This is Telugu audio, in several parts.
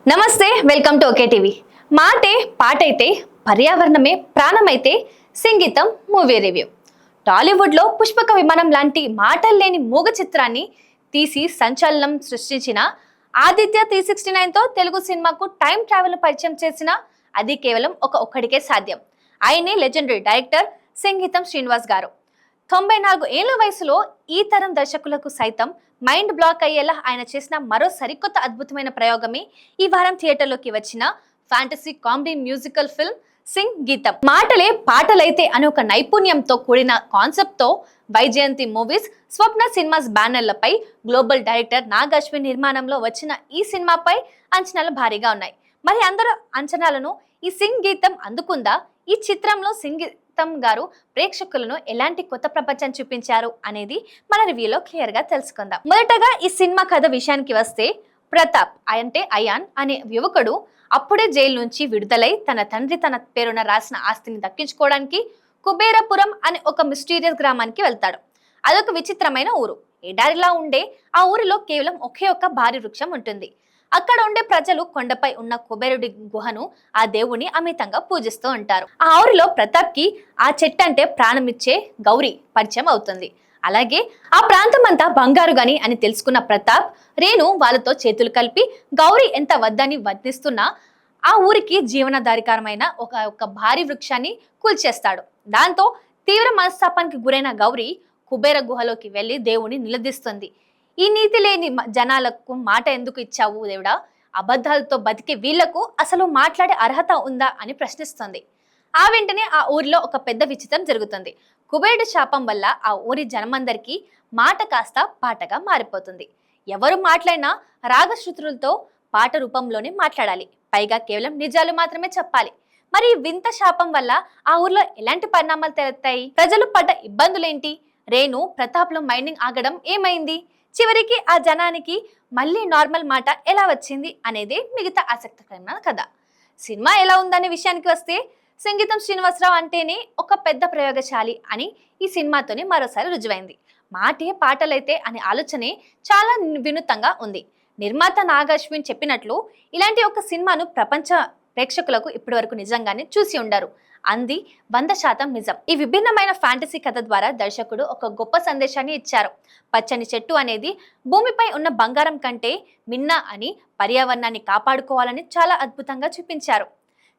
నమస్తే, వెల్కమ్ టు ఓకే టీవీ. మాటే పాటైతే, పర్యావరణమే ప్రాణమైతే సంగీతం మూవీ రివ్యూ. టాలీవుడ్లో పుష్పక విమానం లాంటి మాటలు లేని మూగ చిత్రాన్ని తీసి సంచలనం సృష్టించిన ఆదిత్య 369తో తెలుగు సినిమాకు టైం ట్రావెల్ పరిచయం చేసిన అది కేవలం ఒక్కడికే సాధ్యం. ఆయనే లెజెండరీ డైరెక్టర్ సంగీతం శ్రీనివాస్ గారు. 94 ఏళ్ల వయసులో ఈ తరం దర్శకులకు సైతం మైండ్ బ్లాక్ అయ్యేలా ఆయన చేసిన మరో సరికొత్త అద్భుతమైన ప్రయోగమే ఈ వారం థియేటర్లోకి వచ్చిన fantasy comedy musical film sing Geetham. మాటలే పాటలైతే అనే ఒక నైపుణ్యంతో కూడిన కాన్సెప్ట్ తో వైజయంతి మూవీస్, స్వప్న సినిమాస్ బ్యానర్లపై గ్లోబల్ డైరెక్టర్ నాగ్ అశ్విన్ నిర్మాణంలో వచ్చిన ఈ సినిమాపై అంచనాలు భారీగా ఉన్నాయి. మరి అందరూ అంచనాలను ఈ సింగ్ గీతం అందుకుందా? ఈ చిత్రంలో సంగీతం గారు ప్రేక్షకులను ఎలాంటి కొత్త ప్రపంచం చూపించారు అనేది మన రివ్యూలో క్లియర్ గా తెలుసుకుందాం. మొదటగా ఈ సినిమా కథ విషయానికి వస్తే, ప్రతాప్ అంటే అయాన్ అనే యువకుడు అప్పుడే జైలు నుంచి విడుదలై తన తండ్రి తన పేరున రాసిన ఆస్తిని దక్కించుకోవడానికి కుబేరపురం అనే ఒక మిస్టీరియస్ గ్రామానికి వెళ్తాడు. అదొక విచిత్రమైన ఊరు. ఎడారిలా ఉండే ఆ ఊరిలో కేవలం ఒకే ఒక్క భారీ వృక్షం ఉంటుంది. అక్కడ ఉండే ప్రజలు కొండపై ఉన్న కుబేరుడి గుహను, ఆ దేవుని అమితంగా పూజిస్తూ ఉంటారు. ఆ ఊరిలో ప్రతాప్ కి ఆ చెట్టు అంటే ప్రాణమిచ్చే గౌరీ పరిచయం అవుతుంది. అలాగే ఆ ప్రాంతం అంతా బంగారు గని అని తెలుసుకున్న ప్రతాప్, రేణు వాళ్ళతో చేతులు కలిపి గౌరీ ఎంత వద్దని వర్ణిస్తున్నా ఆ ఊరికి జీవనాధారికరమైన ఒక భారీ వృక్షాన్ని కూల్చేస్తాడు. దాంతో తీవ్ర మనస్తాపానికి గురైన గౌరీ కుబేర గుహలోకి వెళ్లి దేవుని నిలదీస్తుంది. ఈ నీతి లేని జనాలకు మాట ఎందుకు ఇచ్చావు దేవుడా? అబద్ధాలతో బతికే వీళ్లకు అసలు మాట్లాడే అర్హత ఉందా అని ప్రశ్నిస్తుంది. ఆ వెంటనే ఆ ఊరిలో ఒక పెద్ద విచిత్రం జరుగుతుంది. కుబేరుడి శాపం వల్ల ఆ ఊరి జనమందరికీ మాట కాస్త పాటగా మారిపోతుంది. ఎవరు మాట్లాడినా రాగశృతులతో పాట రూపంలోనే మాట్లాడాలి. పైగా కేవలం నిజాలు మాత్రమే చెప్పాలి. మరి వింత శాపం వల్ల ఆ ఊర్లో ఎలాంటి పరిణామాలు తెలుస్తాయి? ప్రజలు పడ్డ ఇబ్బందులేంటి? రేణు ప్రతాప్లో మైనింగ్ ఆగడం ఏమైంది? చివరికి ఆ జనానికి మళ్ళీ నార్మల్ మాట ఎలా వచ్చింది అనేదే మిగతా ఆసక్తికరమైన కథ. సినిమా ఎలా ఉందనే విషయానికి వస్తే, సంగీతం శ్రీనివాసరావు అంటేనే ఒక పెద్ద ప్రయోగశాలి అని ఈ సినిమాతోనే మరోసారి రుజువైంది. మాటే పాటలైతే అనే ఆలోచనే చాలా వినూత్నంగా ఉంది. నిర్మాత నాగ్ అశ్విన్ చెప్పినట్లు ఇలాంటి ఒక సినిమాను ప్రపంచ ప్రేక్షకులకు ఇప్పటి వరకు నిజంగానే చూసి ఉండరు. అంది 100% నిజం. ఈ విభిన్నమైన ఫ్యాంటసీ కథ ద్వారా దర్శకుడు ఒక గొప్ప సందేశాన్ని ఇచ్చారు. పచ్చని చెట్టు అనేది భూమిపై ఉన్న బంగారం కంటే మిన్న అని, పర్యావరణాన్ని కాపాడుకోవాలని చాలా అద్భుతంగా చూపించారు.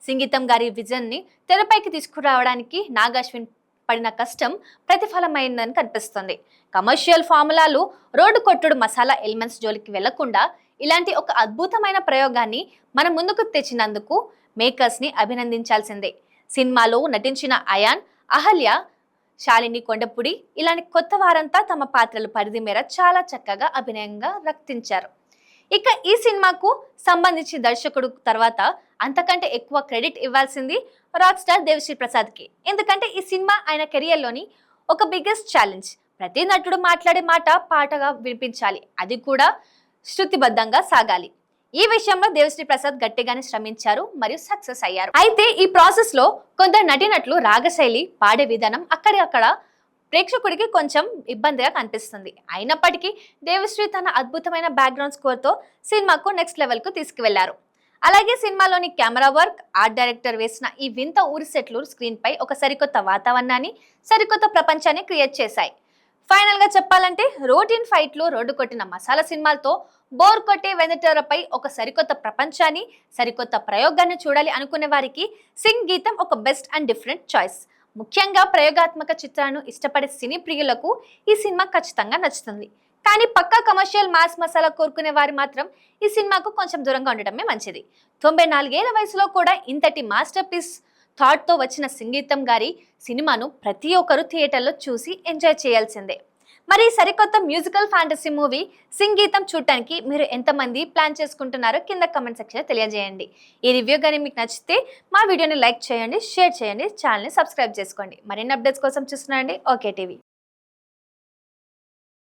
సంగీతం గారి విజన్ ని తెరపైకి తీసుకురావడానికి నాగ్ అశ్విన్ పడిన కష్టం ప్రతిఫలమైందని కనిపిస్తుంది. కమర్షియల్ ఫార్ములాలు, రోడ్డు కొట్టుడు మసాలా ఎలిమెంట్స్ జోలికి వెళ్లకుండా ఇలాంటి ఒక అద్భుతమైన ప్రయోగాన్ని మన ముందుకు తెచ్చినందుకు మేకర్స్ ని అభినందించాల్సిందే. సినిమాలో నటించిన అయాన్, అహల్య, శాలిని కొండపుడి ఇలాంటి కొత్త వారంతా తమ పాత్రలు పరిధి మేర చాలా చక్కగా అభినయంగా రక్తించారు. ఇక ఈ సినిమాకు సంబంధించి దర్శకుడు తర్వాత అంతకంటే ఎక్కువ క్రెడిట్ ఇవ్వాల్సింది రాక్ స్టార్ దేవిశ్రీ ప్రసాద్ కి. ఎందుకంటే ఈ సినిమా ఆయన కెరియర్ లోని ఒక బిగ్గెస్ట్ ఛాలెంజ్. ప్రతి నటుడు మాట్లాడే మాట పాటగా వినిపించాలి, అది కూడా శృతిబద్ధంగా సాగాలి. ఈ విషయంలో దేవిశ్రీ ప్రసాద్ గట్టిగానే శ్రమించారు మరియు సక్సెస్ అయ్యారు. అయితే ఈ ప్రాసెస్ లో కొందరు నటినట్లు రాగశైలి, పాడే విధానం అక్కడక్కడ ప్రేక్షకుడికి కొంచెం ఇబ్బందిగా కనిపిస్తుంది. అయినప్పటికీ దేవిశ్రీ తన అద్భుతమైన బ్యాక్గ్రౌండ్ స్కోర్ తో సినిమాకు నెక్స్ట్ లెవెల్ కు తీసుకువెళ్లారు. అలాగే సినిమాలోని కెమెరా వర్క్, ఆర్ట్ డైరెక్టర్ వేసిన ఈ వింత ఊరి సెట్లు స్క్రీన్ పై ఒక సరికొత్త వాతావరణాన్ని, సరికొత్త ప్రపంచాన్ని క్రియేట్ చేశాయి. ఫైనల్ గా చెప్పాలంటే, రొటీన్ ఫైట్లు, రోడ్డు కొట్టిన మసాలా సినిమాలతో బోర్ కొట్టే వెండితెరపై ఒక సరికొత్త ప్రపంచాన్ని, సరికొత్త ప్రయోగాన్ని చూడాలి అనుకునే వారికి సింగ్ గీతం ఒక బెస్ట్ అండ్ డిఫరెంట్ చాయిస్. ముఖ్యంగా ప్రయోగాత్మక చిత్రాలను ఇష్టపడే సినీ ప్రియులకు ఈ సినిమా ఖచ్చితంగా నచ్చుతుంది. కానీ పక్కా కమర్షియల్ మాస్ మసాలా కోరుకునే వారు మాత్రం ఈ సినిమాకు కొంచెం దూరంగా ఉండటమే మంచిది. 94 ఏళ్ల వయసులో కూడా ఇంతటి మాస్టర్ పీస్ థాట్ తో వచ్చిన సంగీతం గారి సినిమాను ప్రతి ఒక్కరు థియేటర్లో చూసి ఎంజాయ్ చేయాల్సిందే. మరి సరికొత్త మ్యూజికల్ ఫ్యాంటసీ మూవీ సంగీతం చూడటానికి మీరు ఎంతమంది ప్లాన్ చేసుకుంటున్నారో కింద కమెంట్ సెక్షన్ తెలియజేయండి. ఈ రివ్యూ కానీ మీకు నచ్చితే మా వీడియోని లైక్ చేయండి, షేర్ చేయండి, ఛానల్ని సబ్స్క్రైబ్ చేసుకోండి. మరిన్ని అప్డేట్స్ కోసం చూస్తున్నారండి ఓకే టీవీ.